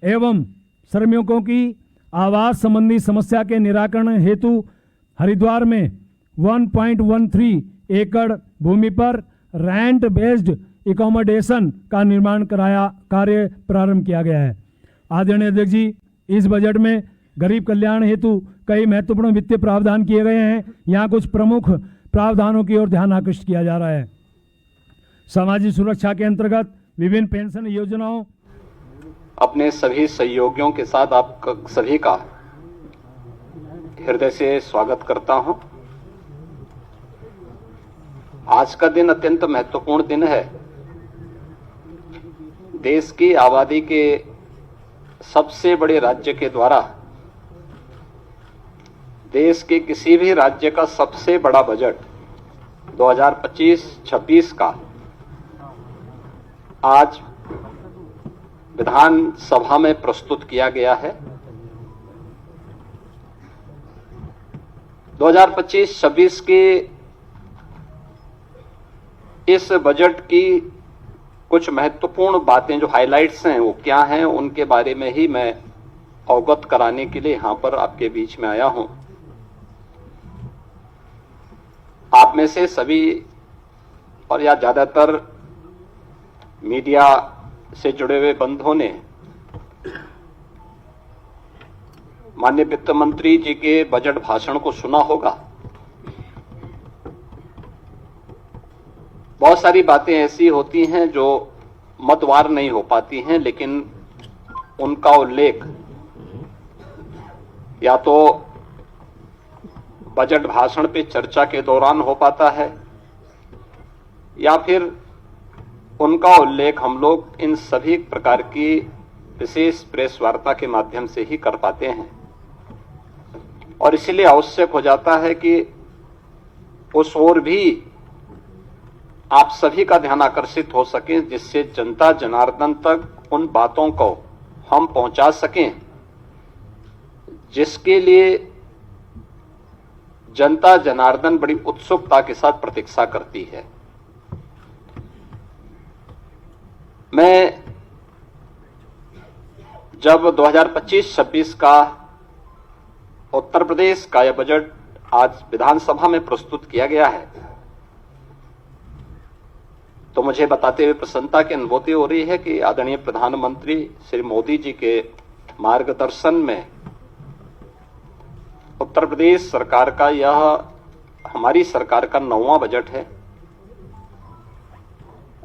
एवं श्रमिकों की आवास संबंधी समस्या के निराकरण हेतु हरिद्वार में 1.13 एकड़ भूमि पर रेंट बेस्ड एकोमोडेशन का निर्माण कार्य प्रारंभ किया गया है। आदरणीय अध्यक्ष जी, इस बजट में गरीब कल्याण हेतु कई महत्वपूर्ण वित्तीय प्रावधान किए गए हैं। यहाँ कुछ प्रमुख प्रावधानों की ओर ध्यान आकृष्ट किया जा रहा है। सामाजिक सुरक्षा के अंतर्गत विभिन्न पेंशन योजनाओं। अपने सभी सहयोगियों के साथ आप सभी का हृदय से स्वागत करता हूं। आज का दिन अत्यंत महत्वपूर्ण दिन है। देश की आबादी के सबसे बड़े राज्य के द्वारा देश के किसी भी राज्य का सबसे बड़ा बजट 2025-26 का आज विधानसभा में प्रस्तुत किया गया है। 2025-26 के इस बजट की कुछ महत्वपूर्ण बातें जो हाइलाइट्स हैं वो क्या हैं, उनके बारे में ही मैं अवगत कराने के लिए यहां पर आपके बीच में आया हूं। आप में से सभी और या ज्यादातर मीडिया से जुड़े हुए बंधुओं ने माननीय वित्त मंत्री जी के बजट भाषण को सुना होगा। बहुत सारी बातें ऐसी होती हैं जो मतवार नहीं हो पाती हैं, लेकिन उनका उल्लेख या तो बजट भाषण पे चर्चा के दौरान हो पाता है या फिर उनका उल्लेख हम लोग इन सभी प्रकार की विशेष प्रेस वार्ता के माध्यम से ही कर पाते हैं। और इसलिए आवश्यक हो जाता है कि उस ओर भी आप सभी का ध्यान आकर्षित हो सके, जिससे जनता जनार्दन तक उन बातों को हम पहुंचा सकें जिसके लिए जनता जनार्दन बड़ी उत्सुकता के साथ प्रतीक्षा करती है। मैं जब 2025-26 का उत्तर प्रदेश का यह बजट आज विधानसभा में प्रस्तुत किया गया है तो मुझे बताते हुए प्रसन्नता की अनुभूति हो रही है कि आदरणीय प्रधानमंत्री श्री मोदी जी के मार्गदर्शन में उत्तर प्रदेश सरकार का यह हमारी सरकार का 9वां बजट है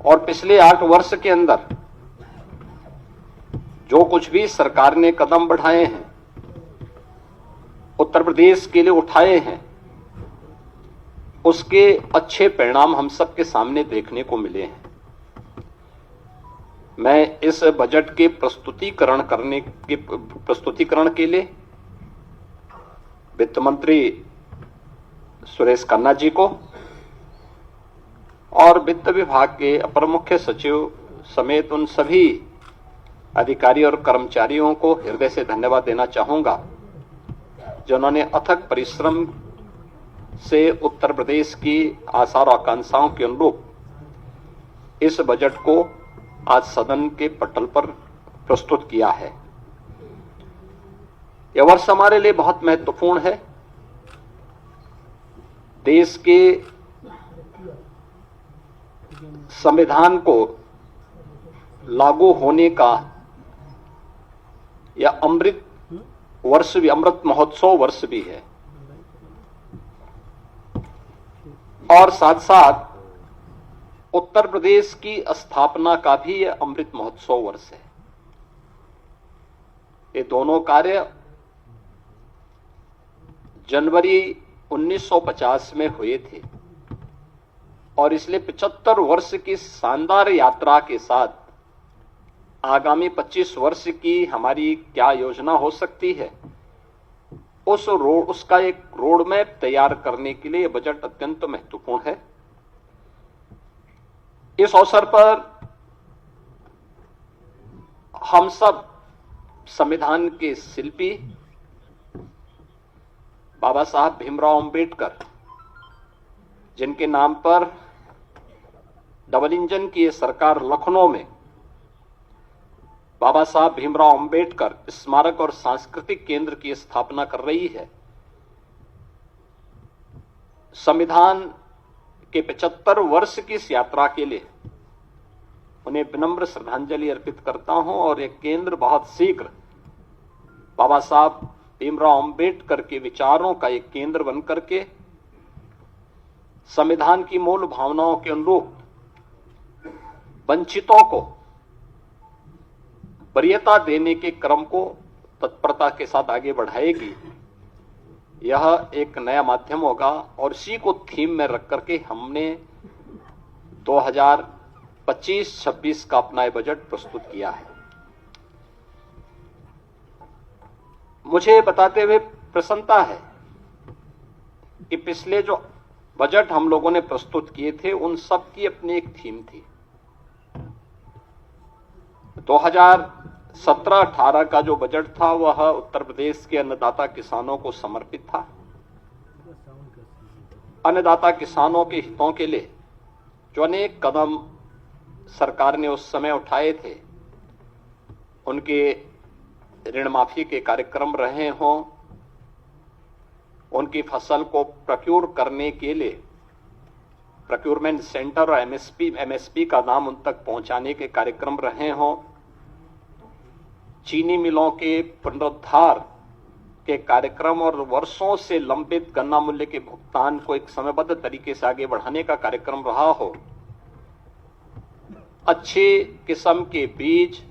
और पिछले 8 वर्ष के अंदर जो कुछ भी सरकार ने कदम बढ़ाए हैं, उत्तर प्रदेश के लिए उठाए हैं, उसके अच्छे परिणाम हम सबके सामने देखने को मिले हैं। मैं इस बजट के प्रस्तुतिकरण के लिए वित्त मंत्री सुरेश खन्ना जी को और वित्त विभाग के अपर मुख्य सचिव समेत उन सभी अधिकारी और कर्मचारियों को हृदय से धन्यवाद देना चाहूंगा जिन्होंने अथक परिश्रम से उत्तर प्रदेश की आशा और आकांक्षाओं के अनुरूप इस बजट को आज सदन के पटल पर प्रस्तुत किया है। यह वर्ष हमारे लिए बहुत महत्वपूर्ण है। देश के संविधान को लागू होने का यह अमृत महोत्सव वर्ष भी है और साथ साथ उत्तर प्रदेश की स्थापना का भी यह अमृत महोत्सव वर्ष है। ये दोनों कार्य जनवरी 1950 में हुए थे और इसलिए 75 वर्ष की शानदार यात्रा के साथ आगामी 25 वर्ष की हमारी क्या योजना हो सकती है, उसका एक रोड मैप तैयार करने के लिए यह बजट अत्यंत महत्वपूर्ण है। इस अवसर पर हम सब संविधान के शिल्पी बाबा साहब भीमराव अंबेडकर, जिनके नाम पर डबल इंजन की यह सरकार लखनऊ में बाबा साहब भीमराव अंबेडकर स्मारक और सांस्कृतिक केंद्र की स्थापना कर रही है। संविधान के 75 वर्ष की इस यात्रा के लिए उन्हें विनम्र श्रद्धांजलि अर्पित करता हूं और यह केंद्र बहुत शीघ्र बाबा साहब भीमराव अंबेडकर के विचारों का एक केंद्र बनकर के संविधान की मूल भावनाओं के अनुरूप वंचितों को वरीयता देने के क्रम को तत्परता के साथ आगे बढ़ाएगी। यह एक नया माध्यम होगा और इसी को थीम में रख करके हमने 2025-26 का अपना बजट प्रस्तुत किया है। मुझे बताते हुए प्रसन्नता है कि पिछले जो बजट हम लोगों ने प्रस्तुत किए थे उन सब की अपनी एक थीम थी। 2017-18 का जो बजट था वह उत्तर प्रदेश के अन्नदाता किसानों को समर्पित था। अन्नदाता किसानों के हितों के लिए जो अनेक कदम सरकार ने उस समय उठाए थे, उनके ऋण माफी के कार्यक्रम रहे हों, उनकी फसल को प्रोक्योर करने के लिए प्रोक्योरमेंट सेंटर और एमएसपी का नाम उन तक पहुंचाने के कार्यक्रम रहे हों, चीनी मिलों के पुनरुद्धार के कार्यक्रम और वर्षों से लंबित गन्ना मूल्य के भुगतान को एक समयबद्ध तरीके से आगे बढ़ाने का कार्यक्रम रहा हो, अच्छे किस्म के बीज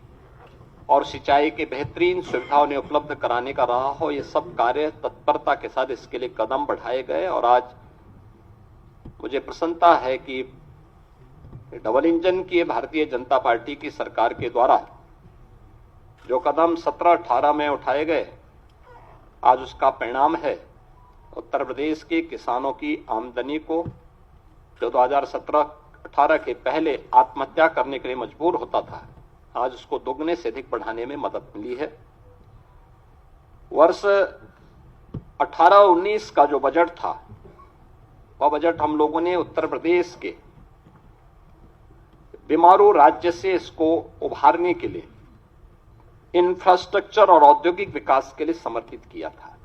और सिंचाई के बेहतरीन सुविधा उन्हें उपलब्ध कराने का रहा हो, ये सब कार्य तत्परता के साथ इसके लिए कदम बढ़ाए गए। और आज मुझे प्रसन्नता है कि डबल इंजन की भारतीय जनता पार्टी की सरकार के द्वारा जो कदम 17-18 में उठाए गए, आज उसका परिणाम है उत्तर प्रदेश के किसानों की आमदनी को, जो 2017-18 के पहले आत्महत्या करने के लिए मजबूर होता था, आज उसको दोगुने से अधिक बढ़ाने में मदद मिली है। वर्ष 18-19 का जो बजट था वह बजट हम लोगों ने उत्तर प्रदेश के बीमारू राज्य से इसको उभारने के लिए इंफ्रास्ट्रक्चर और औद्योगिक विकास के लिए समर्पित किया था।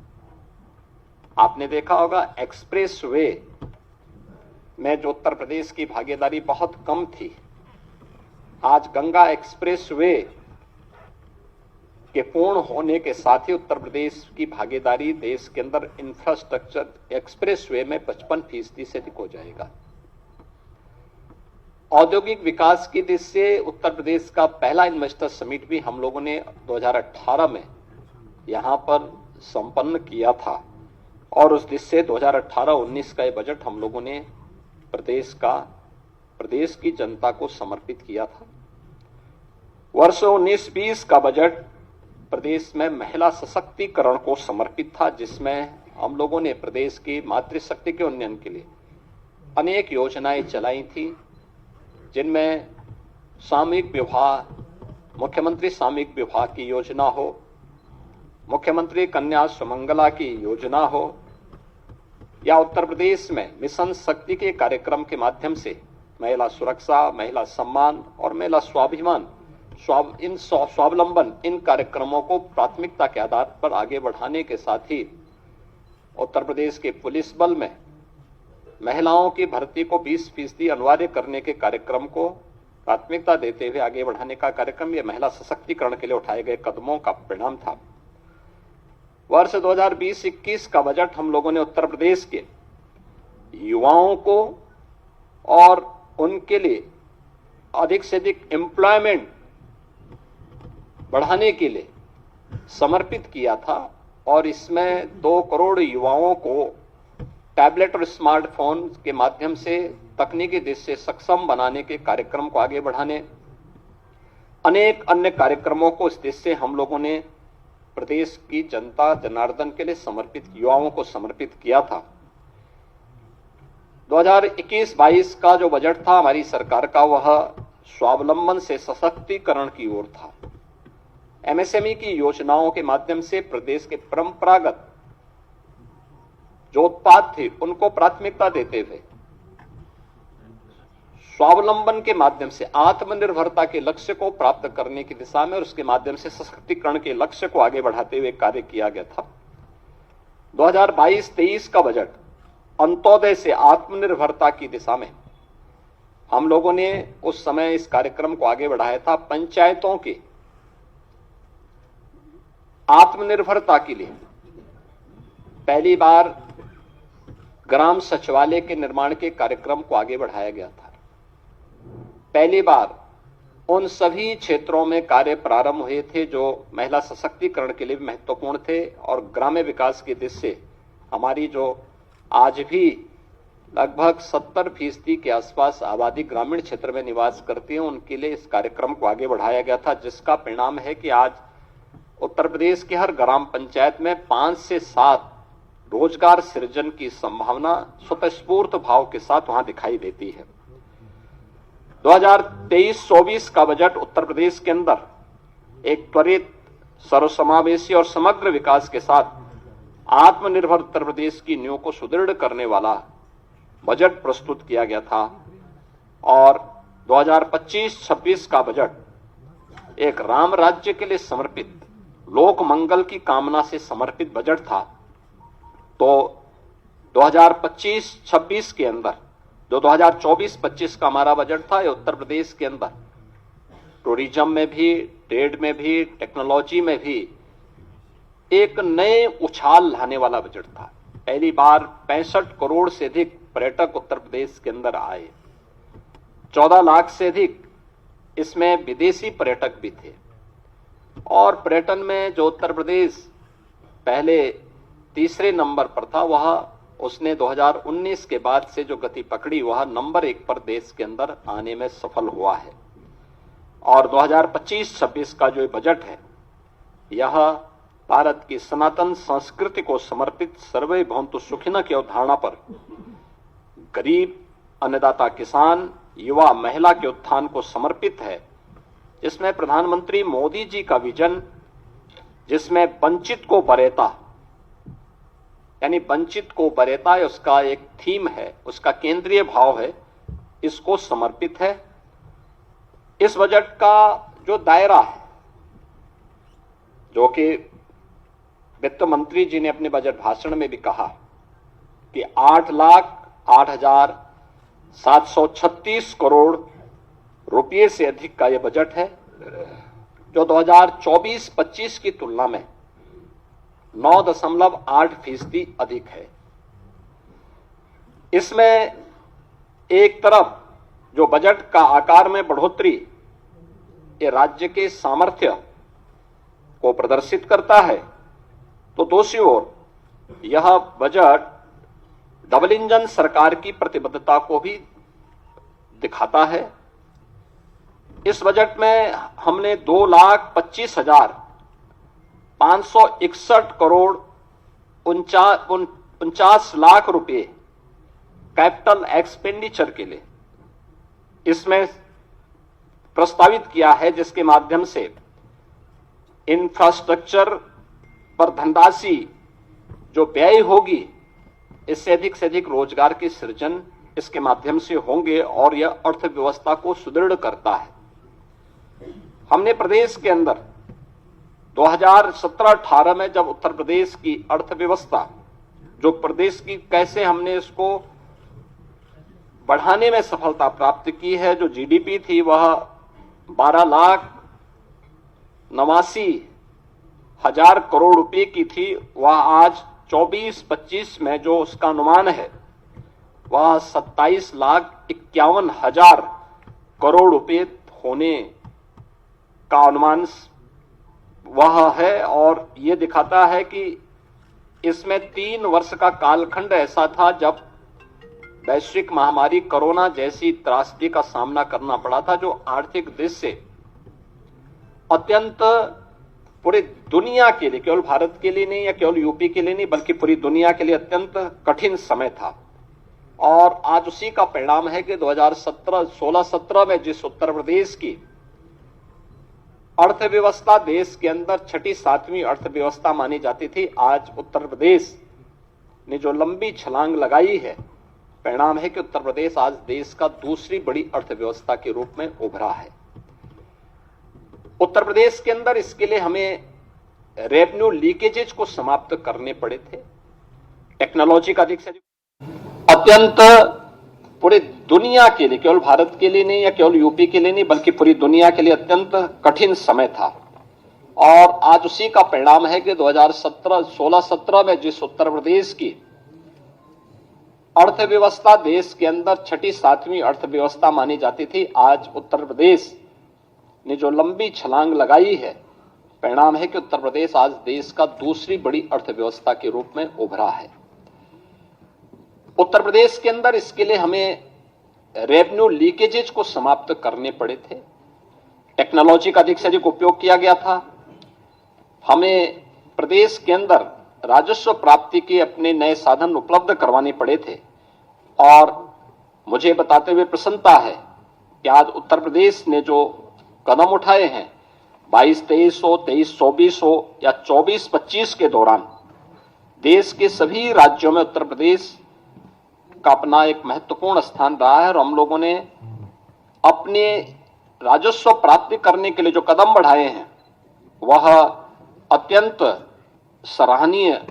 आपने देखा होगा एक्सप्रेस वे में जो उत्तर प्रदेश की भागीदारी बहुत कम थी, आज गंगा एक्सप्रेस वे के पूर्ण होने के साथ ही उत्तर प्रदेश की भागीदारी देश के अंदर इंफ्रास्ट्रक्चर एक्सप्रेस वे में 55% से अधिक हो जाएगा। औद्योगिक विकास की दृष्टि से उत्तर प्रदेश का पहला इन्वेस्टर समिट भी हम लोगों ने 2018 में यहां पर संपन्न किया था और उस दृष्टि से 2018-19 का ये बजट हम लोगों ने प्रदेश की जनता को समर्पित किया था। वर्ष 19-20 का बजट प्रदेश में महिला सशक्तिकरण को समर्पित था, जिसमें हम लोगों ने प्रदेश की मातृशक्ति के उन्नयन के लिए अनेक योजनाएं चलाई थी, जिनमें सामूहिक विवाह, मुख्यमंत्री सामूहिक विवाह की योजना हो, मुख्यमंत्री कन्या सुमंगला की योजना हो, या उत्तर प्रदेश में मिशन शक्ति के कार्यक्रम के माध्यम से महिला सुरक्षा, महिला सम्मान और महिला स्वाभिमान, स्वावलंबन, इन कार्यक्रमों को प्राथमिकता के आधार पर आगे बढ़ाने के साथ ही उत्तर प्रदेश के पुलिस बल में महिलाओं की भर्ती को 20% अनिवार्य करने के कार्यक्रम को प्राथमिकता देते हुए आगे बढ़ाने का कार्यक्रम, यह महिला सशक्तिकरण के लिए उठाए गए कदमों का परिणाम था। वर्ष 2020-21 का बजट हम लोगों ने उत्तर प्रदेश के युवाओं को और उनके लिए अधिक से अधिक एम्प्लॉयमेंट बढ़ाने के लिए समर्पित किया था और इसमें 2 करोड़ युवाओं को टैबलेट और स्मार्टफोन के माध्यम से तकनीकी दृष्टि से सक्षम बनाने के कार्यक्रम को आगे बढ़ाने, अनेक अन्य कार्यक्रमों को इस दृष्टि से हम लोगों ने प्रदेश की जनता जनार्दन के लिए समर्पित, युवाओं को समर्पित किया था। 2021-22 का जो बजट था हमारी सरकार का, वह स्वावलंबन से सशक्तिकरण की ओर था। एमएसएमई की योजनाओं के माध्यम से प्रदेश के परंपरागत जो उत्पाद थे उनको प्राथमिकता देते हुए स्वावलंबन के माध्यम से आत्मनिर्भरता के लक्ष्य को प्राप्त करने की दिशा में और उसके माध्यम से सशक्तिकरण के लक्ष्य को आगे बढ़ाते हुए कार्य किया गया था। 2022-23 का बजट अंत्योदय से आत्मनिर्भरता की दिशा में हम लोगों ने उस समय इस कार्यक्रम को आगे बढ़ाया था। पंचायतों के आत्मनिर्भरता के लिए पहली बार ग्राम सचिवालय के निर्माण के कार्यक्रम को आगे बढ़ाया गया था। पहली बार उन सभी क्षेत्रों में कार्य प्रारंभ हुए थे जो महिला सशक्तिकरण के लिए महत्वपूर्ण थे और ग्राम्य विकास की दृष्टि से हमारी जो आज भी लगभग 70% के आसपास आबादी ग्रामीण क्षेत्र में निवास करती है, उनके लिए इस कार्यक्रम को आगे बढ़ाया गया था, जिसका परिणाम है कि आज उत्तर प्रदेश के हर ग्राम पंचायत में 5 से 7 रोजगार सृजन की संभावना स्वतःस्फूर्त भाव के साथ वहां दिखाई देती है। 2023-24 का बजट उत्तर प्रदेश के अंदर एक त्वरित, सर्वसमावेशी और समग्र विकास के साथ आत्मनिर्भर उत्तर प्रदेश की नींव को सुदृढ़ करने वाला बजट प्रस्तुत किया गया था और 2025-26 का बजट एक राम राज्य के लिए समर्पित, लोक मंगल की कामना से समर्पित बजट था। तो 2025-26 के अंदर जो 2024-25 का हमारा बजट था, ये उत्तर प्रदेश के अंदर टूरिज्म में भी, ट्रेड में भी, टेक्नोलॉजी में भी एक नए उछाल लाने वाला बजट था। पहली बार 65 करोड़ से अधिक पर्यटक उत्तर प्रदेश के अंदर आए। 14 लाख से अधिक इसमें विदेशी पर्यटक भी थे और पर्यटन में जो उत्तर प्रदेश पहले तीसरे नंबर पर था, वह उसने 2019 के बाद से जो गति पकड़ी वह नंबर 1 पर देश के अंदर आने में सफल हुआ है। और 2025-26 का जो बजट है, यह भारत की सनातन संस्कृति को समर्पित सर्वे भवन्तु सुखिनः की अवधारणा पर गरीब, अन्नदाता किसान, युवा, महिला के उत्थान को समर्पित है, जिसमें प्रधानमंत्री मोदी जी का विजन, जिसमें वंचित को वरेता, यानी वंचित को वरेता उसका एक थीम है, उसका केंद्रीय भाव है, इसको समर्पित है। इस बजट का जो दायरा है, जो कि वित्त मंत्री जी ने अपने बजट भाषण में भी कहा कि 8,08,736 करोड़ रुपये से अधिक का यह बजट है, जो 2024-25 की तुलना में 9.8% अधिक है। इसमें एक तरफ जो बजट का आकार में बढ़ोतरी ये राज्य के सामर्थ्य को प्रदर्शित करता है, तो दूसरी ओर यह बजट डबल इंजन सरकार की प्रतिबद्धता को भी दिखाता है। इस बजट में हमने 2,25,561 करोड़ 49 लाख रुपए कैपिटल एक्सपेंडिचर के लिए इसमें प्रस्तावित किया है, जिसके माध्यम से इंफ्रास्ट्रक्चर पर धनराशि जो व्यय होगी, इससे अधिक रोजगार के सृजन इसके माध्यम से होंगे और यह अर्थव्यवस्था को सुदृढ़ करता है। हमने प्रदेश के अंदर 2017-18 में जब उत्तर प्रदेश की अर्थव्यवस्था, जो प्रदेश की कैसे हमने इसको बढ़ाने में सफलता प्राप्त की है, जो जीडीपी थी वह 12,89,000 करोड़ रुपए की थी, वह आज 24-25 में जो उसका अनुमान है वह 27,51,000 करोड़ रुपए होने का अनुमान वह है। और यह दिखाता है कि इसमें 3 वर्ष का कालखंड ऐसा था जब वैश्विक महामारी कोरोना जैसी त्रासदी का सामना करना पड़ा था, जो आर्थिक दृष्टि से अत्यंत पूरी दुनिया के लिए, केवल भारत के लिए नहीं या केवल यूपी के लिए नहीं, बल्कि पूरी दुनिया के लिए अत्यंत कठिन समय था। और आज उसी का परिणाम है कि 2016-17 में जिस उत्तर प्रदेश की अर्थव्यवस्था देश के अंदर 6ठी-7वीं अर्थव्यवस्था मानी जाती थी, आज उत्तर प्रदेश ने जो लंबी छलांग लगाई है, परिणाम है कि उत्तर प्रदेश आज देश का दूसरी बड़ी अर्थव्यवस्था के रूप में उभरा है। उत्तर प्रदेश के अंदर इसके लिए हमें रेवेन्यू लीकेजेज को समाप्त करने पड़े थे। टेक्नोलॉजी का अधिक से अत्यंत पूरी दुनिया के लिए, केवल भारत के लिए नहीं या केवल यूपी के लिए नहीं बल्कि पूरी दुनिया के लिए अत्यंत कठिन समय था। और आज उसी का परिणाम है कि 2016-17 में जिस उत्तर प्रदेश की अर्थव्यवस्था देश के अंदर छठी सातवीं अर्थव्यवस्था मानी जाती थी, आज उत्तर प्रदेश ने जो लंबी छलांग लगाई है, परिणाम है कि उत्तर प्रदेश आज देश का दूसरी बड़ी अर्थव्यवस्था के रूप में उभरा है। उत्तर प्रदेश के अंदर इसके लिए हमें रेवेन्यू लीकेजेज को समाप्त करने पड़े थे। टेक्नोलॉजी का अधिक से अधिक उपयोग किया गया था। हमें प्रदेश के अंदर राजस्व प्राप्ति के अपने नए साधन उपलब्ध करवाने पड़े थे। और मुझे बताते हुए प्रसन्नता है कि आज उत्तर प्रदेश ने जो कदम उठाए हैं 22-23 हो, 23-24 हो या 24-25 के दौरान देश के सभी राज्यों में उत्तर प्रदेश का अपना एक महत्वपूर्ण स्थान रहा है। और हम लोगों ने अपने राजस्व प्राप्ति करने के लिए जो कदम बढ़ाए हैं वह अत्यंत सराहनीय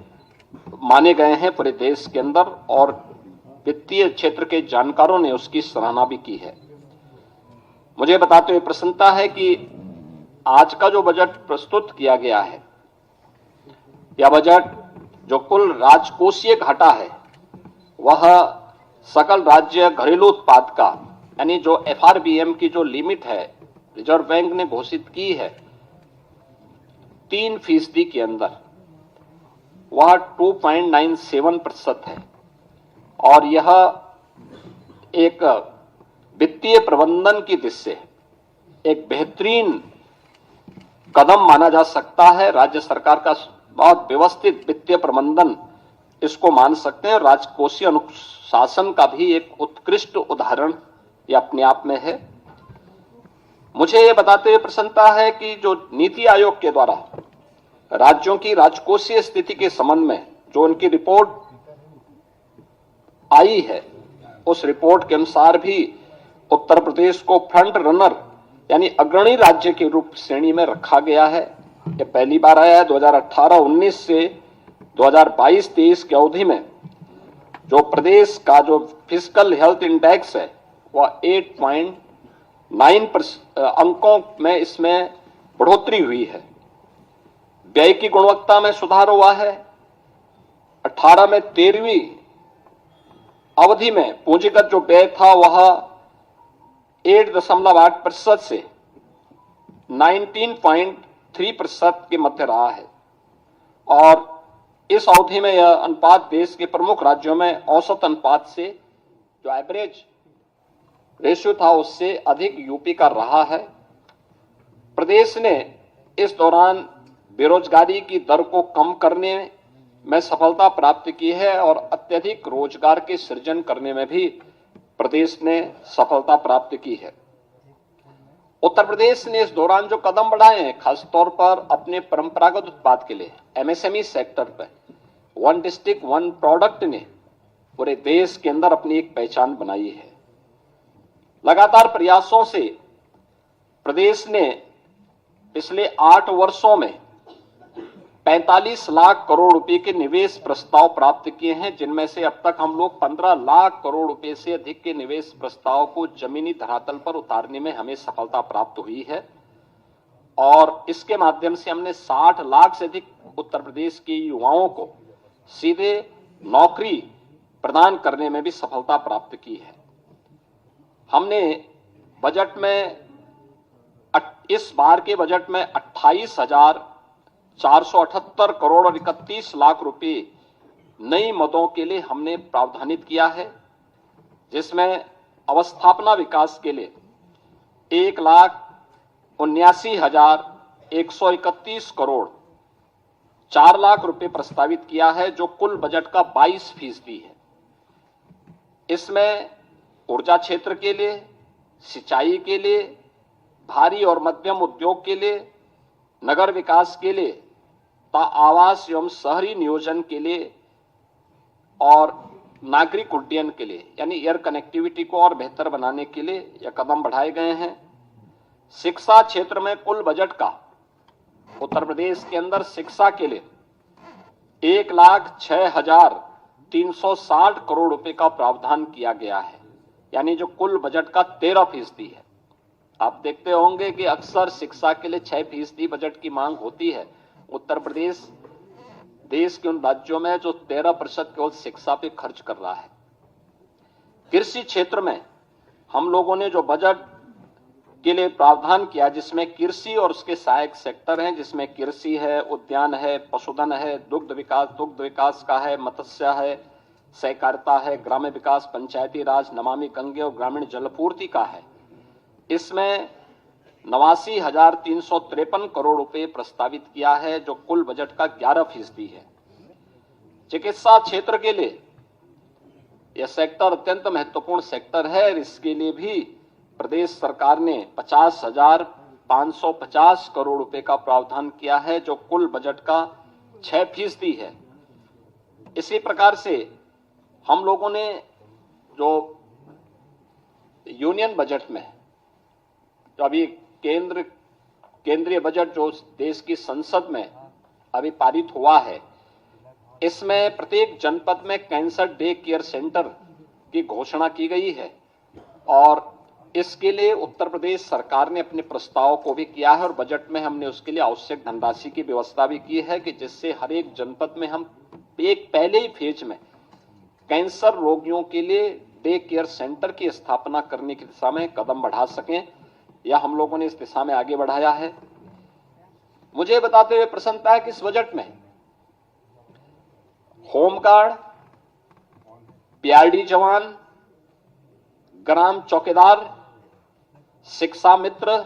माने गए हैं पूरे देश के अंदर, और वित्तीय क्षेत्र के जानकारों ने उसकी सराहना भी की है। मुझे बताते हुए प्रसन्नता है कि आज का जो बजट प्रस्तुत किया गया है, यह बजट जो कुल राजकोषीय घाटा है वह सकल राज्य घरेलू उत्पाद का, यानी जो FRBM की जो लिमिट है रिजर्व बैंक ने घोषित की है 3% के अंदर, वह 2.97% है। और यह एक वित्तीय प्रबंधन की दृष्टि से एक बेहतरीन कदम माना जा सकता है। राज्य सरकार का बहुत व्यवस्थित वित्तीय प्रबंधन इसको मान सकते हैं। राजकोषीय अनुशासन का भी एक उत्कृष्ट उदाहरण ये अपने आप में है। मुझे ये बताते हुए प्रसन्नता है कि जो नीति आयोग के द्वारा राज्यों की राजकोषीय स्थिति के संबंध में जो उनकी रिपोर्ट आई है, उस रिपोर्ट के अनुसार भी उत्तर प्रदेश को फ्रंट रनर यानी अग्रणी राज्य के रूप श्रेणी में रखा गया है। ये पहली बार आया है। 2018-19 से 2022-23 की अवधि में जो प्रदेश का जो फिस्कल हेल्थ इंडेक्स है वह 8.9 अंकों में इसमें बढ़ोतरी हुई है। व्यय की गुणवत्ता में सुधार हुआ है। 18 में 13वीं अवधि में पूंजीगत जो व्यय था वह 8.8% से 19.3% के मध्य रहा है। और इस अवधि में यह अनुपात देश के प्रमुख राज्यों में औसत अनुपात से जो एवरेज रेशियो था उससे अधिक यूपी का रहा है। प्रदेश ने इस दौरान बेरोजगारी की दर को कम करने में सफलता प्राप्त की है और अत्यधिक रोजगार के सृजन करने में भी प्रदेश ने सफलता प्राप्त की है। उत्तर प्रदेश ने इस दौरान जो कदम बढ़ाए हैं, खासतौर पर अपने परंपरागत उत्पाद के लिए MSME सेक्टर पर वन डिस्ट्रिक्ट वन प्रोडक्ट ने पूरे देश के अंदर अपनी एक पहचान बनाई है। लगातार प्रयासों से प्रदेश ने पिछले 8 वर्षों में 45 लाख करोड़ रुपए के निवेश प्रस्ताव प्राप्त किए हैं, जिनमें से अब तक हम लोग 15 लाख करोड़ रुपए से अधिक के निवेश प्रस्ताव को जमीनी धरातल पर उतारने में हमें सफलता प्राप्त हुई है। और इसके माध्यम से हमने 60 लाख से अधिक उत्तर प्रदेश के युवाओं को सीधे नौकरी प्रदान करने में भी सफलता प्राप्त की है। हमने बजट में इस बार के बजट में 28,478 करोड़ और 31 लाख रुपए नई मदों के लिए हमने प्रावधानित किया है, जिसमें अवस्थापना विकास के लिए 1,79,131 करोड़ 4 लाख रुपए प्रस्तावित किया है, जो कुल बजट का 22% है। इसमें ऊर्जा क्षेत्र के लिए, सिंचाई के लिए, भारी और मध्यम उद्योग के लिए, नगर विकास के लिए, आवास एवं शहरी नियोजन के लिए और नागरिक उड्डयन के लिए यानी एयर कनेक्टिविटी को और बेहतर बनाने के लिए यह कदम बढ़ाए गए हैं। शिक्षा क्षेत्र में कुल बजट का उत्तर प्रदेश के अंदर शिक्षा के लिए 1,06,360 करोड़ रुपए का प्रावधान किया गया है, यानी जो कुल बजट का 13% है। आप देखते होंगे कि अक्सर शिक्षा के लिए 6% बजट की मांग होती है। उत्तर प्रदेश देश के उन राज्यों में जो 13% केवल शिक्षा पे खर्च कर रहा है। कृषि क्षेत्र में हम लोगों ने जो बजट के लिए प्रावधान किया, जिसमें कृषि और उसके सहायक सेक्टर हैं, जिसमें कृषि है, उद्यान है, पशुधन है, दुग्ध विकास का है, मत्स्य है, सहकारिता है, ग्राम्य विकास, पंचायती राज, नमामि गंगे और ग्रामीण जलपूर्ति का है। इसमें 89,353 करोड़ रुपए प्रस्तावित किया है, जो कुल बजट का 11% है। चिकित्सा क्षेत्र के लिए यह सेक्टर अत्यंत महत्वपूर्ण सेक्टर है। इसके लिए भी प्रदेश सरकार ने 50,550 करोड़ रुपए का प्रावधान किया है, जो कुल बजट का 6% है। इसी प्रकार से हम लोगों ने जो यूनियन बजट में जो अभी केंद्रीय बजट जो देश की संसद में अभी पारित हुआ है, इसमें प्रत्येक जनपद में कैंसर डे केयर सेंटर की घोषणा की गई है और इसके लिए उत्तर प्रदेश सरकार ने अपने प्रस्ताव को भी किया है और बजट में हमने उसके लिए आवश्यक धनराशि की व्यवस्था भी की है कि जिससे हर एक जनपद में हम एक पहले ही फेज में कैंसर रोगियों के लिए डे केयर सेंटर की स्थापना करने की दिशा में कदम बढ़ा सकें। यह हम लोगों ने इस दिशा में आगे बढ़ाया है। मुझे बताते हुए प्रसन्नता है कि इस बजट में होमगार्ड, पीआरडी जवान, ग्राम चौकीदार, शिक्षा मित्र,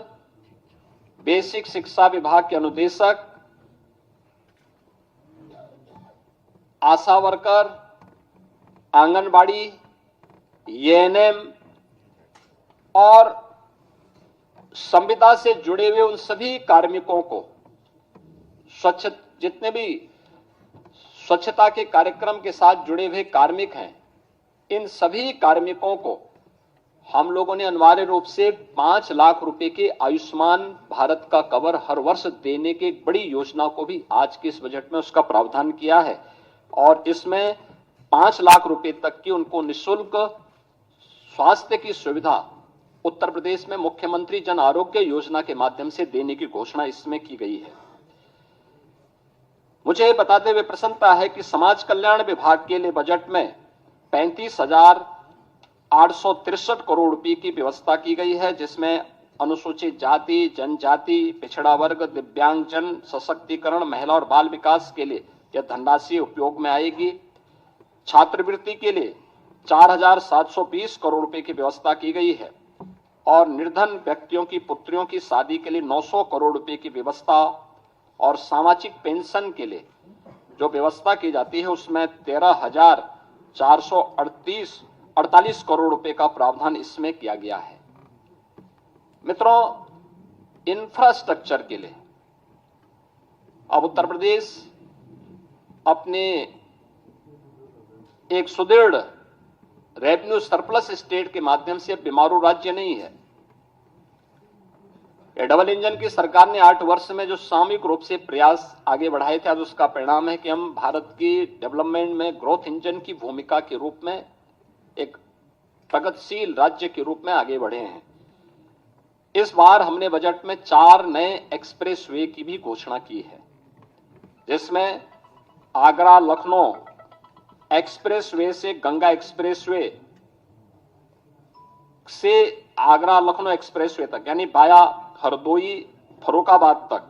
बेसिक शिक्षा विभाग के अनुदेशक, आशा वर्कर, आंगनबाड़ी, एएनएम और संविदा से जुड़े हुए उन सभी कार्मिकों को जितने भी स्वच्छता के कार्यक्रम के साथ जुड़े हुए कार्मिक हैं, इन सभी कार्मिकों को हम लोगों ने अनिवार्य रूप से 5 लाख रुपए के आयुष्मान भारत का कवर हर वर्ष देने की एक बड़ी योजना को भी आज के इस बजट में उसका प्रावधान किया है और इसमें 5 लाख रुपए तक की उनको निःशुल्क स्वास्थ्य की सुविधा उत्तर प्रदेश में मुख्यमंत्री जन आरोग्य योजना के माध्यम से देने की घोषणा इसमें की गई है। मुझे बताते हुए प्रसन्नता है कि समाज कल्याण विभाग के लिए बजट में 35,863 करोड़ रुपए की व्यवस्था की गई है, जिसमें अनुसूचित जाति, जनजाति, पिछड़ा वर्ग, दिव्यांगजन सशक्तिकरण, महिला और बाल विकास के लिए यह धनराशि उपयोग में आएगी। छात्रवृत्ति के लिए 4,720 करोड़ रुपए की व्यवस्था की गई है और निर्धन व्यक्तियों की पुत्रियों की शादी के लिए 900 करोड़ रुपए की व्यवस्था और सामाजिक पेंशन के लिए जो व्यवस्था की जाती है उसमें 13,448 करोड़ रुपए का प्रावधान इसमें किया गया है। मित्रों, इंफ्रास्ट्रक्चर के लिए अब उत्तर प्रदेश अपने एक सुदृढ़ रेवेन्यू सरप्लस स्टेट के माध्यम से बीमारू राज्य नहीं है। डबल इंजन की सरकार ने 8 वर्ष में जो सामूहिक रूप से प्रयास आगे बढ़ाए थे, आज उसका परिणाम है कि हम भारत की डेवलपमेंट में ग्रोथ इंजन की भूमिका के रूप में एक प्रगतिशील राज्य के रूप में आगे बढ़े हैं। इस बार हमने बजट में 4 नए एक्सप्रेसवे की भी घोषणा की है, जिसमें आगरा लखनऊ एक्सप्रेसवे से गंगा एक्सप्रेसवे से आगरा लखनऊ एक्सप्रेसवे तक यानी बाया हरदोई फर्रुखाबाद तक,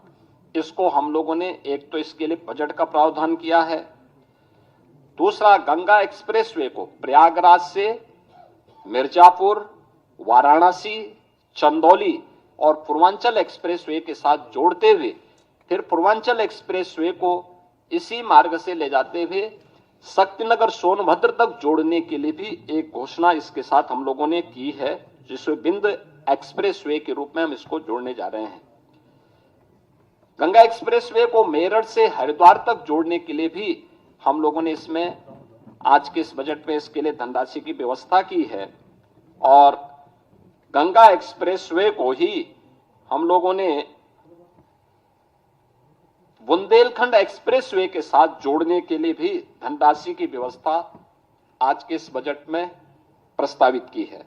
इसको हम लोगों ने एक तो इसके लिए बजट का प्रावधान किया है। दूसरा, गंगा एक्सप्रेसवे को प्रयागराज से मिर्जापुर, वाराणसी, चंदौली और पूर्वांचल एक्सप्रेसवे के साथ जोड़ते हुए फिर पूर्वांचल एक्सप्रेसवे को इसी मार्ग से ले जाते हुए शक्तिनगर सोनभद्र तक जोड़ने के लिए भी एक घोषणा इसके साथ हम लोगों ने की है, जिसमें बिंद एक्सप्रेसवे के रूप में हम इसको जोड़ने जा रहे हैं। गंगा एक्सप्रेसवे को मेरठ से हरिद्वार तक जोड़ने के लिए भी हम लोगों ने इसमें आज के इस बजट में इसके लिए धनराशि की व्यवस्था की है और गंगा एक्सप्रेसवे को ही हम लोगों ने बुंदेलखंड एक्सप्रेसवे के साथ जोड़ने के लिए भी धनराशि की व्यवस्था आज के इस बजट में प्रस्तावित की है।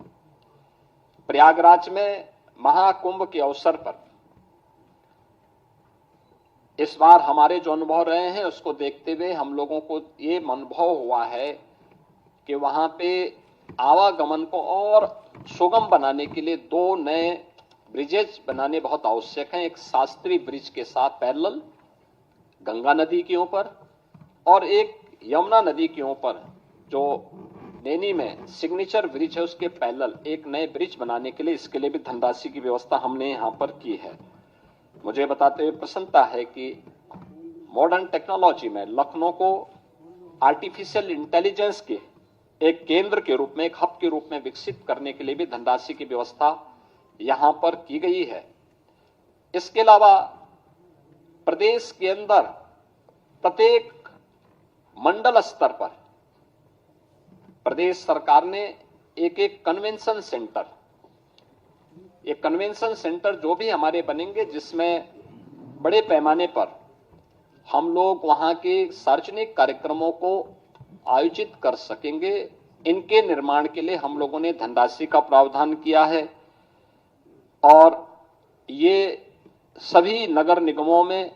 प्रयागराज में महाकुंभ के अवसर पर इस बार हमारे जो अनुभव रहे हैं उसको देखते हुए हम लोगों को ये अनुभव हुआ है कि वहां पे आवागमन को और सुगम बनाने के लिए 2 नए ब्रिजेज बनाने बहुत आवश्यक हैं। एक शास्त्री ब्रिज के साथ पैरेलल गंगा नदी के ऊपर और एक यमुना नदी के ऊपर जो नैनी में सिग्नेचर ब्रिज है उसके पैरेलल एक नए ब्रिज बनाने के लिए इसके लिए भी धनराशि की व्यवस्था हमने यहां पर की है। मुझे बताते हुए प्रसन्नता है कि मॉडर्न टेक्नोलॉजी में लखनऊ को आर्टिफिशियल इंटेलिजेंस के एक केंद्र के रूप में, एक हब के रूप में विकसित करने के लिए भी धनराशि की व्यवस्था यहां पर की गई है। इसके अलावा प्रदेश के अंदर प्रत्येक मंडल स्तर पर प्रदेश सरकार ने एक कन्वेंशन सेंटर, एक कन्वेंशन सेंटर जो भी हमारे बनेंगे जिसमें बड़े पैमाने पर हम लोग वहां के सार्वजनिक कार्यक्रमों को आयोजित कर सकेंगे, इनके निर्माण के लिए हम लोगों ने धनराशि का प्रावधान किया है। और ये सभी नगर निगमों में,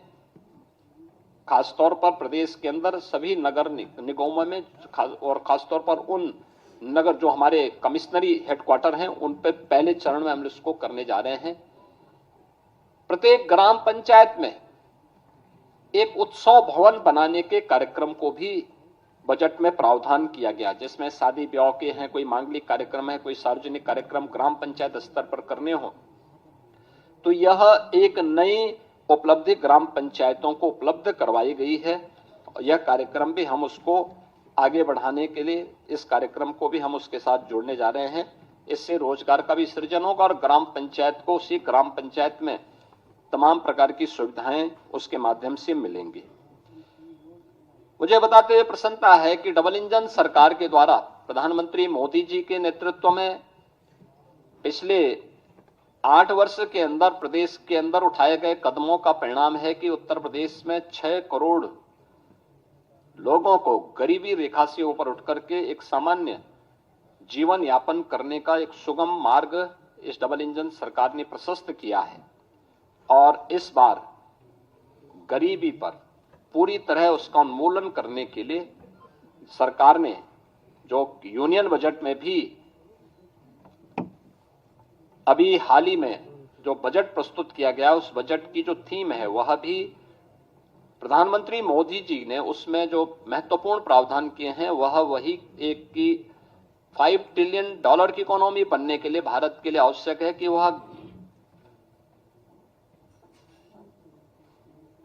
खासतौर पर प्रदेश के अंदर सभी नगर निगमों में और खासतौर पर उन नगर जो हमारे कमिश्नरी हेडक्वार्टर हैं उन पर पहले चरण में हम इसको करने जा रहे हैं। प्रत्येक ग्राम पंचायत में एक उत्सव भवन बनाने के कार्यक्रम को भी बजट में प्रावधान किया गया, जिसमें शादी ब्याह के हैं, कोई मांगलिक कार्यक्रम है, कोई सार्वजनिक कार्यक्रम ग्राम पंचायत स्तर पर करने हो तो यह एक नई उपलब्धि ग्राम पंचायतों को उपलब्ध करवाई गई है। यह कार्यक्रम भी हम उसको आगे बढ़ाने के लिए इस कार्यक्रम को भी हम उसके साथ जोड़ने जा रहे हैं। इससे रोजगार का भी सृजन होगा और ग्राम पंचायत को उसी ग्राम पंचायत में तमाम प्रकार की सुविधाएं उसके माध्यम से मिलेंगी। मुझे बताते हुए प्रसन्नता है कि डबल इंजन सरकार के द्वारा प्रधानमंत्री मोदी जी के नेतृत्व में पिछले 8 वर्ष के अंदर प्रदेश के अंदर उठाए गए कदमों का परिणाम है कि उत्तर प्रदेश में 6 करोड़ लोगों को गरीबी रेखा से ऊपर उठकर के एक सामान्य जीवन यापन करने का एक सुगम मार्ग इस डबल इंजन सरकार ने प्रशस्त किया है। और इस बार गरीबी पर पूरी तरह उसका उन्मूलन करने के लिए सरकार ने जो यूनियन बजट में भी अभी हाल ही में जो बजट प्रस्तुत किया गया उस बजट की जो थीम है वह भी प्रधानमंत्री मोदी जी ने उसमें जो महत्वपूर्ण प्रावधान किए हैं वह वही एक की $5 ट्रिलियन की इकोनॉमी बनने के लिए भारत के लिए आवश्यक है कि वह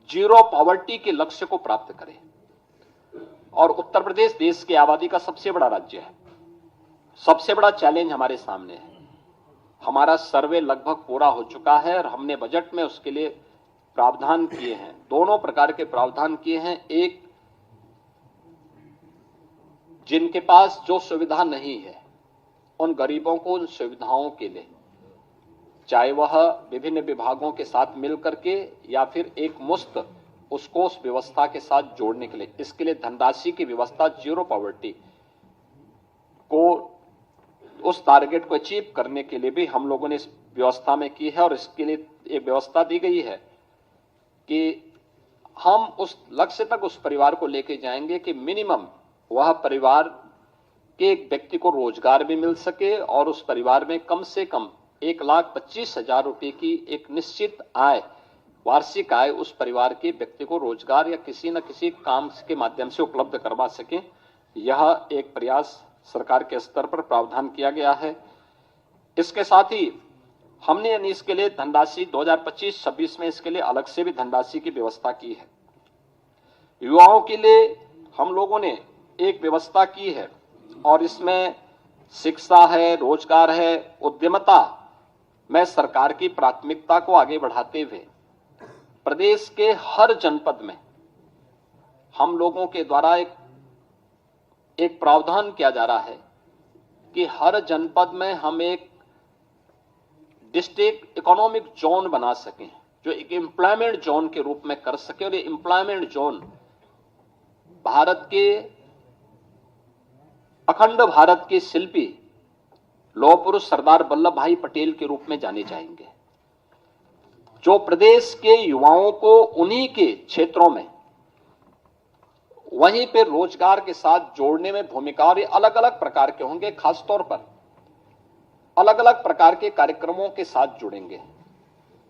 जीरो पॉवर्टी के लक्ष्य को प्राप्त करे। और उत्तर प्रदेश देश की आबादी का सबसे बड़ा राज्य है, सबसे बड़ा चैलेंज हमारे सामने है। हमारा सर्वे लगभग पूरा हो चुका है और हमने बजट में उसके लिए प्रावधान किए हैं, दोनों प्रकार के प्रावधान किए हैं। एक, जिनके पास जो सुविधा नहीं है उन गरीबों को उन सुविधाओं के लिए, चाहे वह विभिन्न विभागों के साथ मिलकर के या फिर एक मुश्त उसको उस व्यवस्था के साथ जोड़ने के लिए, इसके लिए धनराशि की व्यवस्था जीरो पॉवर्टी को उस टारगेट को अचीव करने के लिए भी हम लोगों ने इस व्यवस्था में की है। और इसके लिए एक व्यवस्था दी गई है कि हम उस लक्ष्य तक उस परिवार को लेके जाएंगे कि मिनिमम वह परिवार के एक व्यक्ति को रोजगार भी मिल सके और उस परिवार में कम से कम 1,25,000 रुपए की एक निश्चित आय, वार्षिक आय उस परिवार के व्यक्ति को रोजगार या किसी न किसी काम के माध्यम से उपलब्ध करवा सके। यह एक प्रयास सरकार के स्तर पर प्रावधान किया गया है। इसके साथ ही हमने यानी इसके लिए धनराशि 2025-26 में इसके लिए अलग से भी धनराशि की व्यवस्था की है। युवाओं के लिए हम लोगों ने एक व्यवस्था की है और इसमें शिक्षा है, रोजगार है, उद्यमिता में सरकार की प्राथमिकता को आगे बढ़ाते हुए प्रदेश के हर जनपद में हम लोगों के द्वारा एक एक प्रावधान किया जा रहा है कि हर जनपद में हम एक डिस्ट्रिक्ट इकोनॉमिक जोन बना सकें, जो एक एम्प्लॉयमेंट जोन के रूप में कर सके। और ये एम्प्लॉयमेंट जोन भारत के, अखंड भारत के शिल्पी लौह पुरुष सरदार वल्लभ भाई पटेल के रूप में जाने जाएंगे, जो प्रदेश के युवाओं को उन्हीं के क्षेत्रों में वहीं पे रोजगार के साथ जोड़ने में भूमिका, और ये अलग अलग प्रकार के होंगे, खासतौर पर अलग अलग प्रकार के कार्यक्रमों के साथ जुड़ेंगे।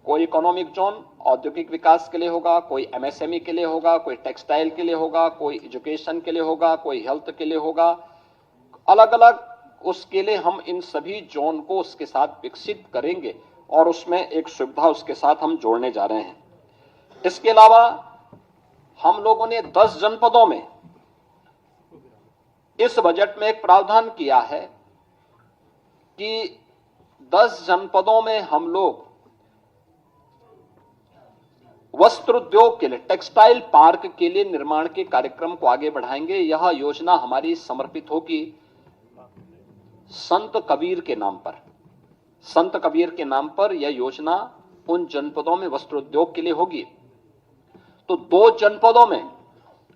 कोई इकोनॉमिक जोन औद्योगिक विकास के लिए होगा, कोई एमएसएमई के लिए होगा, कोई टेक्सटाइल के लिए होगा, कोई एजुकेशन के लिए होगा, कोई हेल्थ के लिए होगा, अलग अलग। उसके लिए हम इन सभी जोन को उसके साथ विकसित करेंगे और उसमें एक सुविधा उसके साथ हम जोड़ने जा रहे हैं। इसके अलावा हम लोगों ने 10 जनपदों में इस बजट में एक प्रावधान किया है कि 10 जनपदों में हम लोग वस्त्र उद्योग के लिए, टेक्सटाइल पार्क के लिए निर्माण के कार्यक्रम को आगे बढ़ाएंगे। यह योजना हमारी समर्पित होगी संत कबीर के नाम पर। संत कबीर के नाम पर यह योजना उन जनपदों में वस्त्र उद्योग के लिए होगी। तो 2 जनपदों में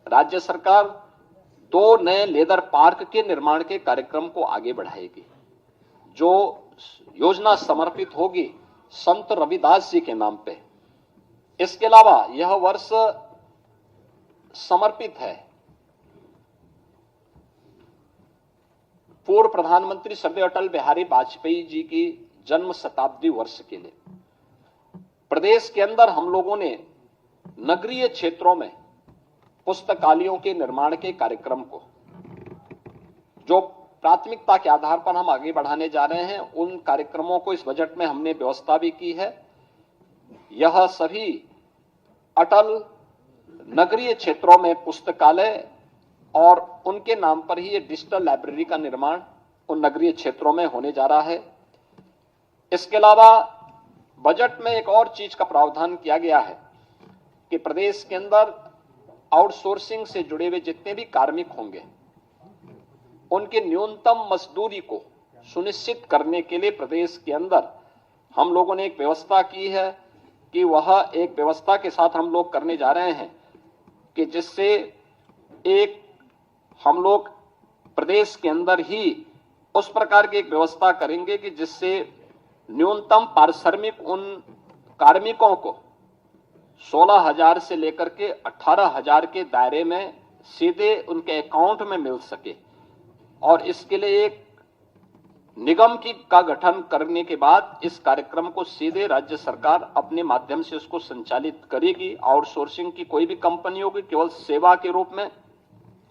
राज्य सरकार 2 नए लेदर पार्क के निर्माण के कार्यक्रम को आगे बढ़ाएगी, जो योजना समर्पित होगी संत रविदास जी के नाम पे। इसके अलावा यह वर्ष समर्पित है पूर्व प्रधानमंत्री श्री अटल बिहारी वाजपेयी जी की जन्म शताब्दी वर्ष के लिए। प्रदेश के अंदर हम लोगों ने नगरीय क्षेत्रों में पुस्तकालयों के निर्माण के कार्यक्रम को, जो प्राथमिकता के आधार पर हम आगे बढ़ाने जा रहे हैं, उन कार्यक्रमों को इस बजट में हमने व्यवस्था भी की है। यह सभी अटल नगरीय क्षेत्रों में पुस्तकालय और उनके नाम पर ही ये डिजिटल लाइब्रेरी का निर्माण उन नगरीय क्षेत्रों में होने जा रहा है। इसके अलावा बजट में एक और चीज का प्रावधान किया गया है कि प्रदेश के अंदर आउटसोर्सिंग से जुड़े हुए जितने भी कार्मिक होंगे, उनके न्यूनतम मजदूरी को सुनिश्चित करने के लिए प्रदेश के अंदर हम लोगों ने एक व्यवस्था की है कि वह एक व्यवस्था के साथ हम लोग करने जा रहे हैं कि जिससे एक हम लोग प्रदेश के अंदर ही उस प्रकार की एक व्यवस्था करेंगे कि जिससे न्यूनतम पारिश्रमिक उन कार्मिकों को 16,000 से लेकर के 18,000 के दायरे में सीधे उनके अकाउंट में मिल सके। और इसके लिए एक निगम का गठन करने के बाद इस कार्यक्रम को सीधे राज्य सरकार अपने माध्यम से उसको संचालित करेगी। आउटसोर्सिंग की कोई भी कंपनी होगी, केवल सेवा के रूप में,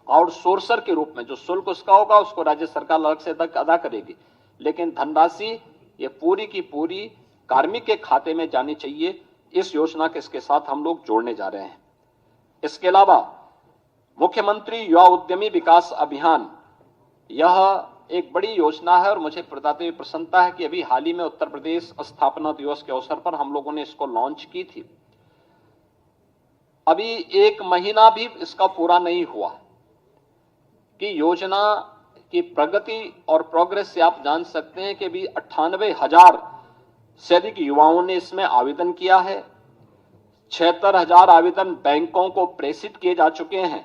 आउटसोर्सर के रूप में जो शुल्क उसका होगा उसको राज्य सरकार अलग से अदा करेगी, लेकिन धनराशि ये पूरी की पूरी कार्मिक के खाते में जानी चाहिए। इस योजना के इसके साथ हम लोग जोड़ने जा रहे हैं। इसके अलावा मुख्यमंत्री युवा उद्यमी विकास अभियान, यह एक बड़ी योजना है और मुझे बताते हुए प्रसन्नता है कि अभी हाल ही में उत्तर प्रदेश स्थापना दिवस के अवसर पर हम लोगों ने इसको लॉन्च की थी। अभी 1 महीना भी इसका पूरा नहीं हुआ कि योजना की प्रगति और प्रोग्रेस से आप जान सकते हैं कि अभी 98,000 से अधिक युवाओं ने इसमें आवेदन किया है। 76,000 आवेदन बैंकों को प्रेषित किए जा चुके हैं।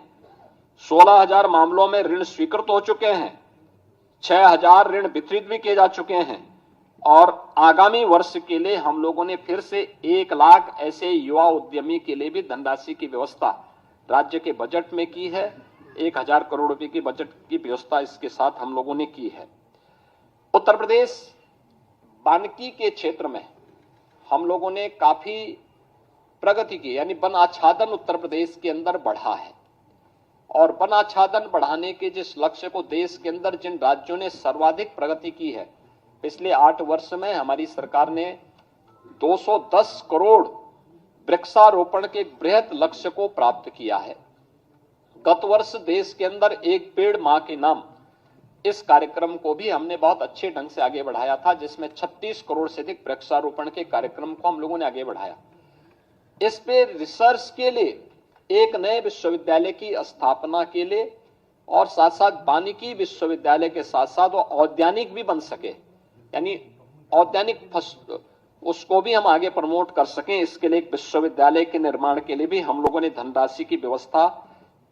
16,000 मामलों में ऋण स्वीकृत हो चुके हैं। 6,000 ऋण वितरित भी किए जा चुके हैं। और आगामी वर्ष के लिए हम लोगों ने फिर से 1 लाख ऐसे युवा उद्यमी के लिए भी धनराशि की व्यवस्था राज्य के बजट में की है। 1,000 करोड़ रुपए की बजट की व्यवस्था इसके साथ हम लोगों ने की है। उत्तर प्रदेश वानिकी के क्षेत्र में हम लोगों ने काफी प्रगति की, यानी वन आच्छादन उत्तर प्रदेश के अंदर बढ़ा है। और वन आच्छादन बढ़ाने के जिस लक्ष्य को देश के अंदर जिन राज्यों ने सर्वाधिक प्रगति की है, पिछले 8 वर्ष में हमारी सरकार ने 210 करोड़ वृक्षारोपण के बृहद लक्ष्य को प्राप्त किया है। गत वर्ष देश के अंदर एक पेड़ मां के नाम, इस कार्यक्रम को भी हमने बहुत अच्छे ढंग से आगे बढ़ाया था, जिसमें 36 करोड़ से अधिक वृक्षारोपण के कार्यक्रम को हम लोगों ने आगे बढ़ाया। इस पे रिसर्च के लिए एक नए विश्वविद्यालय की स्थापना के लिए और साथ साथ वानिकी विश्वविद्यालय के साथ साथ वो औद्यानिक भी बन सके, यानी औद्यानिक उसको भी हम आगे प्रमोट कर सकें। इसके लिए एक विश्वविद्यालय के निर्माण के लिए भी हम लोगों ने धनराशि की व्यवस्था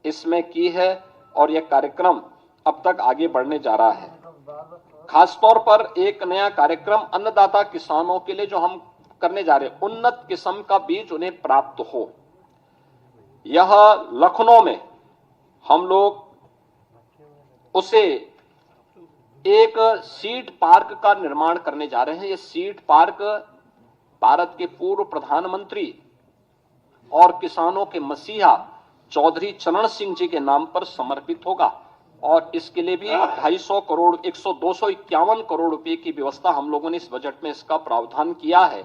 इसमें की है और यह कार्यक्रम अब तक आगे बढ़ने जा रहा है। खासतौर पर एक नया कार्यक्रम अन्नदाता किसानों के लिए जो हम करने जा रहे हैं, उन्नत किस्म का बीज उन्हें प्राप्त हो। यह लखनऊ में हम लोग उसे एक सीड पार्क का निर्माण करने जा रहे हैं। यह सीड पार्क भारत के पूर्व प्रधानमंत्री और किसानों के मसीहा चौधरी चरण सिंह जी के नाम पर समर्पित होगा और इसके लिए भी 250 करोड़ 251 करोड़ रुपए की व्यवस्था हम लोगों ने इस बजट में इसका प्रावधान किया है।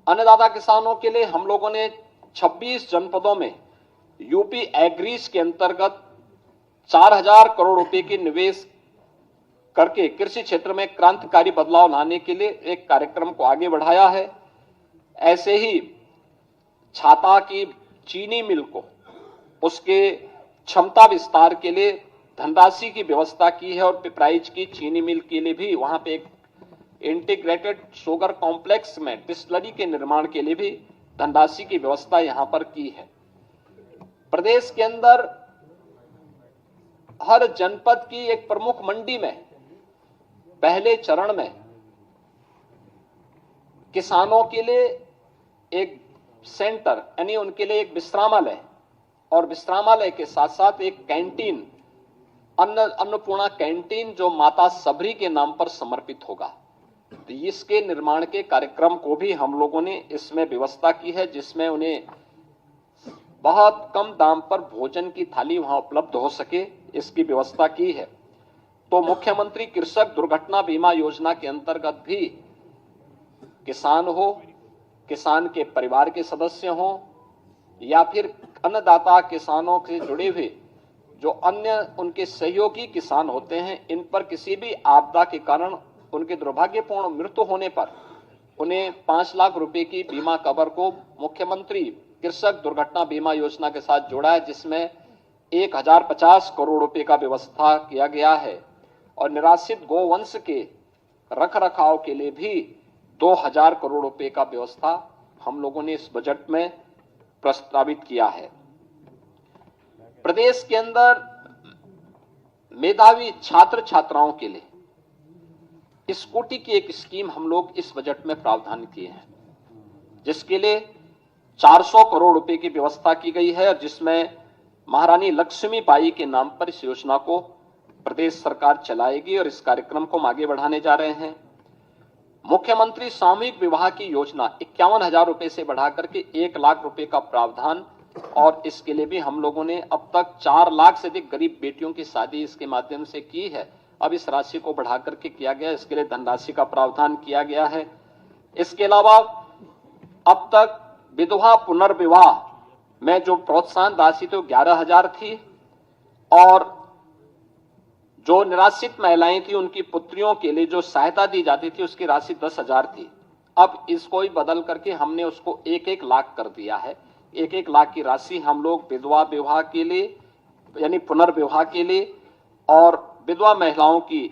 अन्नदाता किसानों के लिए हम लोगों ने 26 जनपदों में यूपी एग्रीज के अंतर्गत 4000 करोड़ रुपए की निवेश करके कृषि क्षेत्र में क्रांतिकारी बदलाव लाने के लिए एक कार्यक्रम को आगे बढ़ाया है। ऐसे ही छाता की चीनी मिल को उसके क्षमता विस्तार के लिए धनराशि की व्यवस्था की है और पिपराइच की चीनी मिल के लिए भी वहां पे एक इंटीग्रेटेड शुगर कॉम्प्लेक्स में डिस्टिलरी के निर्माण के लिए भी धनराशि की व्यवस्था यहां पर की है। प्रदेश के अंदर हर जनपद की एक प्रमुख मंडी में पहले चरण में किसानों के लिए एक सेंटर यानी उनके लिए एक विश्रामालय और विश्रामालय के साथ साथ एक कैंटीन अन्नपूर्णा कैंटीन जो माता सबरी के नाम पर समर्पित होगा। तो इसके निर्माण के कार्यक्रम को भी हम लोगों ने इसमें व्यवस्था की है, जिसमें उन्हें बहुत कम दाम पर भोजन की थाली वहां उपलब्ध हो सके, इसकी व्यवस्था की है। तो मुख्यमंत्री कृषक दुर्घटना बीमा योजना के अंतर्गत भी किसान हो, किसान के परिवार के सदस्य हो या फिर अन्नदाता किसानों से जुड़े हुए जो अन्य उनके सहयोगी किसान होते हैं, इन पर किसी भी आपदा के कारण उनके दुर्भाग्यपूर्ण मृत्यु होने पर उन्हें 5 लाख रुपए की बीमा कवर को मुख्यमंत्री कृषक दुर्घटना बीमा योजना के साथ जोड़ा है, जिसमें 1050 करोड़ रुपए का व्यवस्था किया गया है और निराश्रित गोवंश के रख रखाव के लिए भी 2000 करोड़ रुपए का व्यवस्था हम लोगों ने इस बजट में प्रस्तावित किया है। प्रदेश के अंदर मेधावी छात्र छात्राओं के लिए स्कूटी की एक स्कीम हम लोग इस बजट में प्रावधान किए हैं, जिसके लिए 400 करोड़ रुपए की व्यवस्था की गई है और जिसमें महारानी लक्ष्मीबाई के नाम पर इस योजना को प्रदेश सरकार चलाएगी और इस कार्यक्रम को हम आगे बढ़ाने जा रहे हैं। मुख्यमंत्री सामूहिक विवाह की योजना 51,000 रुपए से बढ़ाकर के 1 लाख रुपए का प्रावधान और इसके लिए भी हम लोगों ने अब तक 4 लाख से अधिक गरीब बेटियों की शादी इसके माध्यम से की है। अब इस राशि को बढ़ाकर के किया गया, इसके लिए धनराशि का प्रावधान किया गया है। इसके अलावा अब तक विधवा पुनर्विवाह में जो प्रोत्साहन राशि थी 11,000 थी और जो निराश्रित महिलाएं थी उनकी पुत्रियों के लिए जो सहायता दी जाती थी उसकी राशि 10,000 थी। अब इसको ही बदल करके हमने उसको 1-1 लाख कर दिया है। 1-1 लाख की राशि हम लोग विधवा विवाह के लिए यानी पुनर्विवाह के लिए और विधवा महिलाओं की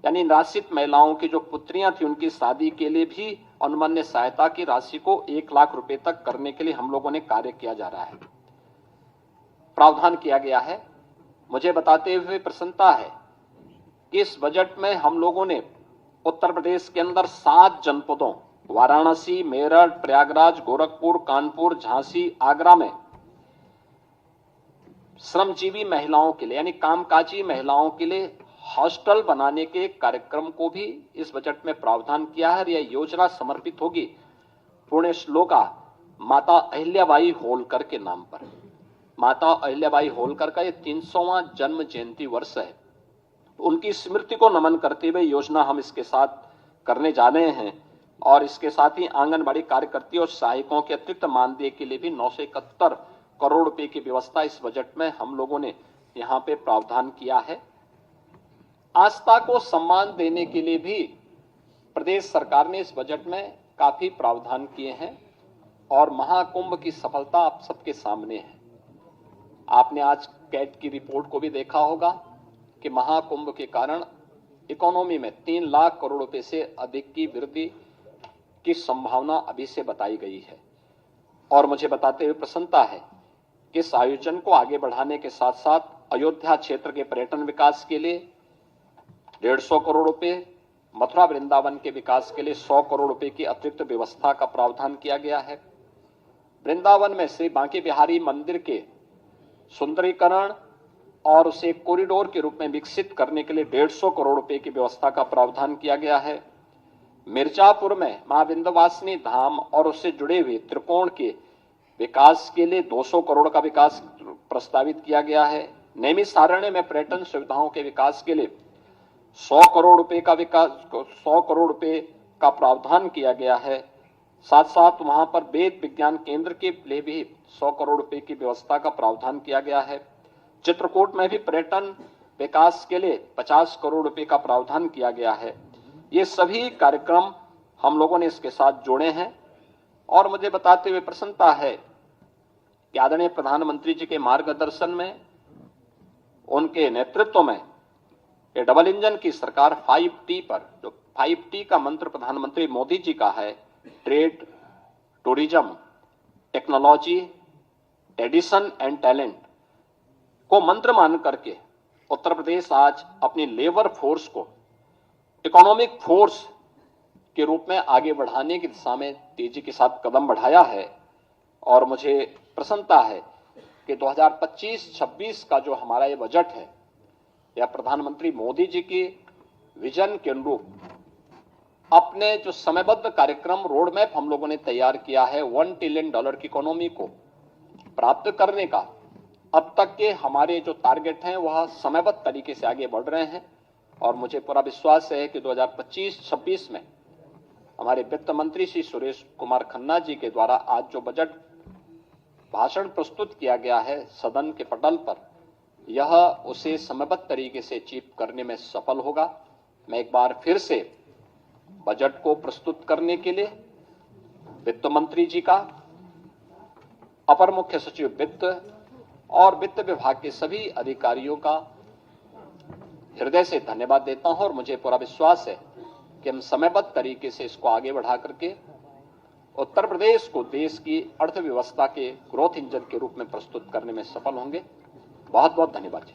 यानी निराश्रित महिलाओं की जो पुत्रियां थी उनकी शादी के लिए भी अनुमन्य सहायता की राशि को 1 लाख रुपए तक करने के लिए हम लोगों ने कार्य किया जा रहा है, प्रावधान किया गया है। मुझे बताते हुए प्रसन्नता है कि इस बजट में हम लोगों ने उत्तर प्रदेश के अंदर 7 जनपदों वाराणसी, मेरठ, प्रयागराज, गोरखपुर, कानपुर, झांसी, आगरा में श्रमजीवी महिलाओं के लिए यानी कामकाजी महिलाओं के लिए हॉस्टल बनाने के कार्यक्रम को भी इस बजट में प्रावधान किया है। यह योजना समर्पित होगी पुण्य श्लोका माता अहिल्याबाई होलकर के नाम पर। माता अहिल्याबाई होलकर का यह 300वां जन्म जयंती वर्ष है। उनकी स्मृति को नमन करते हुए योजना हम इसके साथ करने जा रहे हैं और इसके साथ ही आंगनबाड़ी कार्यकर्ती और सहायकों के अतिरिक्त मानदेय के लिए भी 971 करोड़ रुपए की व्यवस्था इस बजट में हम लोगों ने यहां पे प्रावधान किया है। आस्था को सम्मान देने के लिए भी प्रदेश सरकार ने इस बजट में काफी प्रावधान किए हैं और महाकुंभ की सफलता आप सबके सामने है। आपने आज कैट की रिपोर्ट को भी देखा होगा कि महाकुंभ के कारण इकोनॉमी में 3 लाख करोड़ रुपए से अधिक की वृद्धि की संभावना अभी से बताई गई है। और मुझे बताते हुए प्रसन्नता है कि इस आयोजन को आगे बढ़ाने के साथ साथ अयोध्या क्षेत्र के पर्यटन विकास के लिए 150 करोड़ रुपए, मथुरा वृंदावन के विकास के लिए 100 करोड़ रुपए की अतिरिक्त व्यवस्था का प्रावधान किया गया है। वृंदावन में श्री बांके बिहारी मंदिर के सुंदरीकरण और उसे कॉरिडोर के रूप में विकसित करने के लिए 150 करोड़ रुपए की व्यवस्था का प्रावधान किया गया है। मिर्जापुर में मां विंध्यवासिनी धाम और उससे जुड़े हुए त्रिकोण के विकास के लिए 200 करोड़ का विकास प्रस्तावित किया गया है। नैमिषारण्य में पर्यटन सुविधाओं के विकास के लिए 100 करोड़ रुपए का प्रावधान किया गया है। साथ साथ वहां पर वेद विज्ञान केंद्र के लिए भी 100 करोड़ रुपए की व्यवस्था का प्रावधान किया गया है। चित्रकूट में भी पर्यटन विकास के लिए 50 करोड़ रुपए का प्रावधान किया गया है। ये सभी कार्यक्रम हम लोगों ने इसके साथ जोड़े हैं और मुझे बताते हुए प्रसन्नता है कि आदरणीय प्रधानमंत्री जी के मार्गदर्शन में, उनके नेतृत्व में ये डबल इंजन की सरकार 5T पर, जो 5T का मंत्र प्रधानमंत्री मोदी जी का है, trade, tourism, technology, tradition and talent को मंत्र मान करके उत्तर प्रदेश आज अपनी लेबर फोर्स को इकोनॉमिक फोर्स के रूप में आगे बढ़ाने की दिशा में तेजी के साथ कदम बढ़ाया है। और मुझे प्रसन्नता है कि 2025-26 का जो हमारा ये बजट है, यह प्रधानमंत्री मोदी जी की विजन के अनुरूप अपने जो समयबद्ध कार्यक्रम रोड मैप हम लोगों ने तैयार किया है, $1 ट्रिलियन की इकोनॉमी को प्राप्त करने का, अब तक के हमारे जो टारगेट हैं वह समयबद्ध तरीके से आगे बढ़ रहे हैं। और मुझे पूरा विश्वास है कि 2025-26 में हमारे वित्त मंत्री श्री सुरेश कुमार खन्ना जी के द्वारा आज जो बजट भाषण प्रस्तुत किया गया है सदन के पटल पर, यह उसे समयबद्ध तरीके से अचीव करने में सफल होगा। मैं एक बार फिर से बजट को प्रस्तुत करने के लिए वित्त मंत्री जी का, अपर मुख्य सचिव वित्त और वित्त विभाग के सभी अधिकारियों का हृदय से धन्यवाद देता हूं। और मुझे पूरा विश्वास है कि हम समयबद्ध तरीके से इसको आगे बढ़ा करके उत्तर प्रदेश को देश की अर्थव्यवस्था के ग्रोथ इंजन के रूप में प्रस्तुत करने में सफल होंगे। बहुत बहुत धन्यवाद जी।